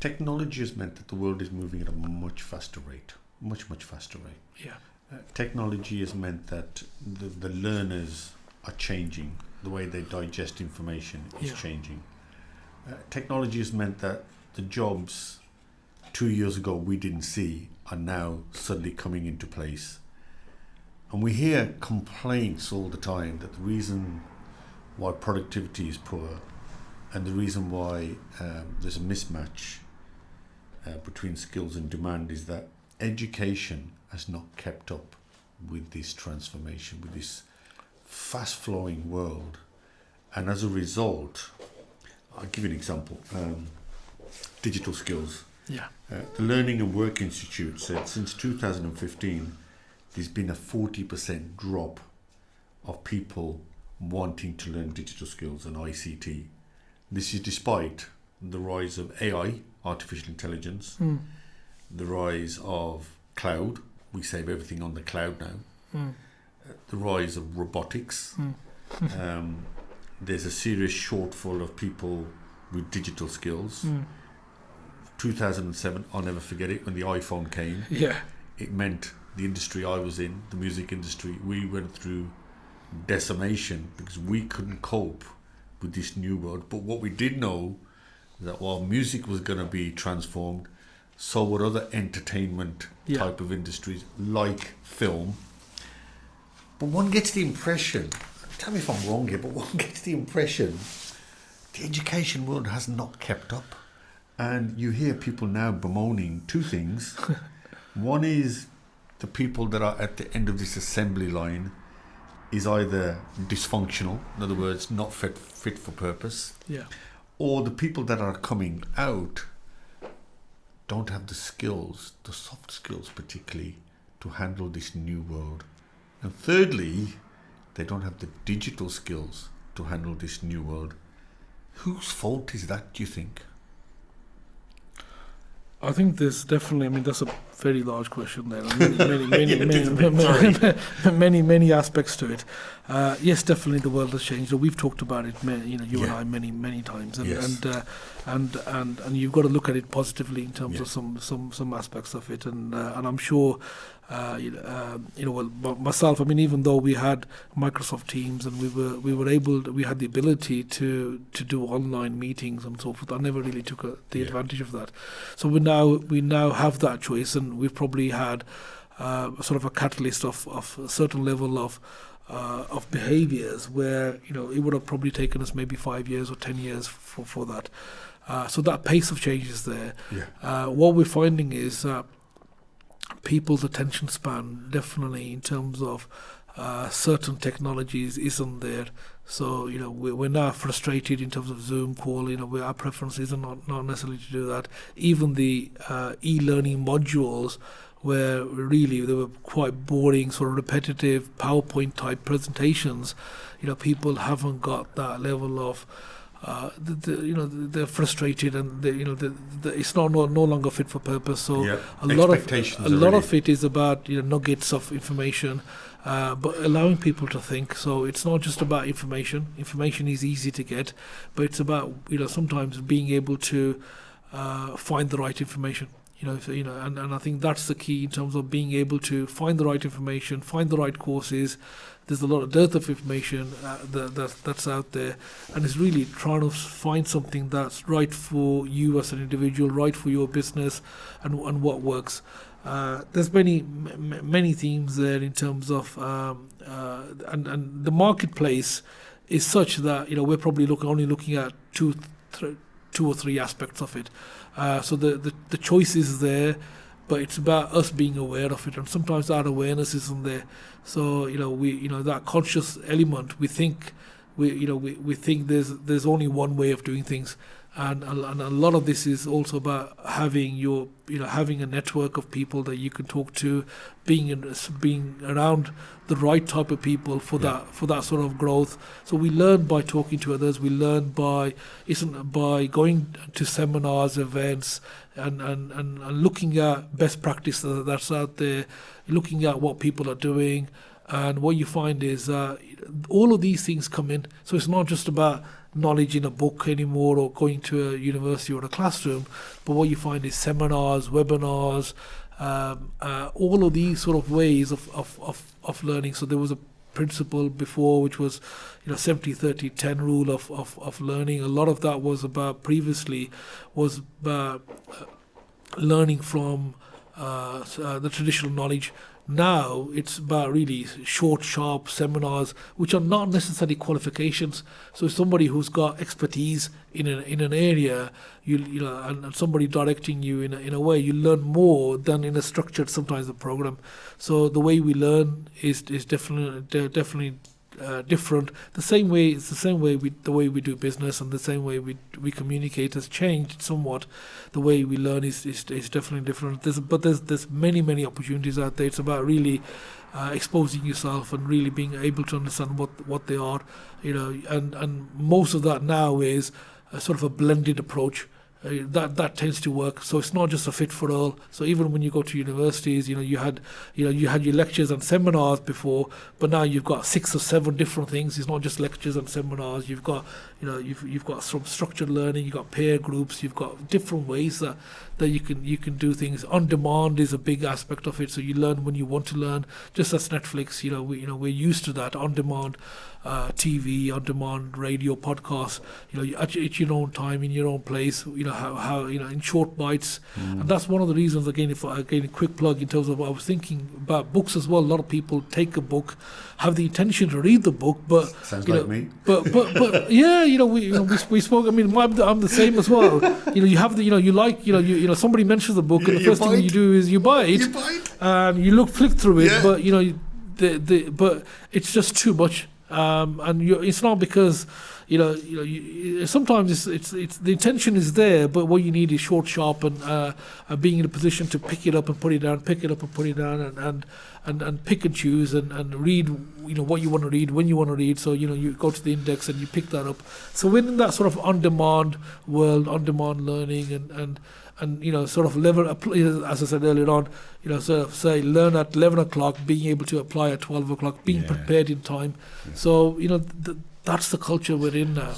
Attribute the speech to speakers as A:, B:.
A: Technology has meant that the world is moving at a much faster rate, much faster rate.
B: Yeah.
A: Technology has meant that the learners are changing. The way they digest information is changing. Technology has meant that the jobs 2 years ago we didn't see are now suddenly coming into place. And we hear complaints all the time that the reason why productivity is poor and the reason why there's a mismatch between skills and demand is that education has not kept up with this transformation, with this fast-flowing world. And as a result, I'll give you an example. Digital skills.
B: Yeah.
A: The Learning and Work Institute said since 2015, there's been a 40% drop of people wanting to learn digital skills and ICT. This is despite the rise of AI, artificial intelligence, the rise of cloud. We save everything on the cloud now. The rise of robotics. There's a serious shortfall of people with digital skills. 2007, I'll never forget it, when the iPhone came.
B: Yeah.
A: It meant the industry I was in, the music industry, we went through decimation because we couldn't cope with this new world. But what we did know is that while music was going to be transformed, so were other entertainment type of industries like film. But one gets the impression, tell me if I'm wrong here, but one gets the impression the education world has not kept up. And you hear people now bemoaning two things. One is the people that are at the end of this assembly line is either dysfunctional, in other words, not fit for purpose, or the people that are coming out don't have the skills, the soft skills particularly, to handle this new world. And thirdly, they don't have the digital skills to handle this new world. Whose fault is that, do you think?
B: I think there's definitely, that's a very large question there. Many aspects to it. Yes, definitely the world has changed. We've talked about it, you and I, many times, and you've got to look at it positively in terms of some aspects of it, and I'm sure. Myself, even though we had Microsoft Teams and we had the ability to do online meetings and so forth, I never really took the advantage of that. So we now have that choice, and we've probably had sort of a catalyst of a certain level of behaviours where it would have probably taken us maybe 5 years or 10 years for that. So that pace of change is there. What we're finding is people's attention span, definitely in terms of certain technologies, isn't there. So we're now frustrated in terms of Zoom call. Where our preference is not necessarily to do that. Even the e-learning modules, where really they were quite boring, sort of repetitive PowerPoint type presentations. People haven't got that level of. They're frustrated, and it's no longer fit for purpose. So a lot of it is about nuggets of information, but allowing people to think. So it's not just about information. Information is easy to get, but it's about sometimes being able to find the right information. And I think that's the key in terms of being able to find the right information, find the right courses. There's a lot of dearth of information that's out there, and it's really trying to find something that's right for you as an individual, right for your business, and what works. There's many themes there in terms of and the marketplace is such that we're probably only looking at two or three aspects of it. So the choice is there, but it's about us being aware of it, and sometimes that awareness isn't there. So that conscious element, we think there's only one way of doing things, and a lot of this is also about having having a network of people that you can talk to, being around the right type of people for that sort of growth. So we learn by talking to others. We learn by going to seminars, events, and looking at best practice that's out there, looking at what people are doing, And what you find is all of these things come in. So it's not just about knowledge in a book anymore or going to a university or a classroom, but what you find is seminars, webinars, all of these sort of ways of learning. So there was a principle before which was 70-30-10 rule of learning. A lot of that was about previously was about learning from the traditional knowledge. Now it's about really short, sharp seminars, which are not necessarily qualifications. So somebody who's got expertise in an area, and somebody directing you in a way, you learn more than in a structured sometimes a program. So the way we learn is definitely different. It's the same way the way we do business, and the same way we communicate has changed somewhat. The way we learn is definitely different. There's many opportunities out there. It's about really exposing yourself and really being able to understand what they are, and most of that now is a sort of a blended approach. That tends to work. So it's not just a fit for all. So even when you go to universities, you had your lectures and seminars before, but now you've got 6 or 7 different things. It's not just lectures and seminars. You've got you've got some structured learning. You've got peer groups. You've got different ways that you can do things. On demand is a big aspect of it. So you learn when you want to learn. Just as Netflix, we're used to that on demand. TV, on demand radio, podcasts, at your own time, in your own place, how in short bites. And that's one of the reasons, again, a quick plug in terms of what I was thinking about books as well. A lot of people take a book, have the intention to read the book, but
A: sounds like me.
B: But yeah, we spoke. I mean, I'm the same as well. You have the somebody mentions the book, and the first thing you do is you buy it, and you flick through it, but but it's just too much. And it's not because sometimes it's the intention is there, but what you need is short, sharp, and being in a position to pick it up and put it down, pick it up and put it down, and pick and choose and read what you want to read when you want to read. So you go to the index and you pick that up. So we're in that sort of on-demand world, on-demand learning, and sort of level, as I said earlier on, sort of say learn at 11 o'clock, being able to apply at 12 o'clock, being prepared in time. So that's the culture we're in now.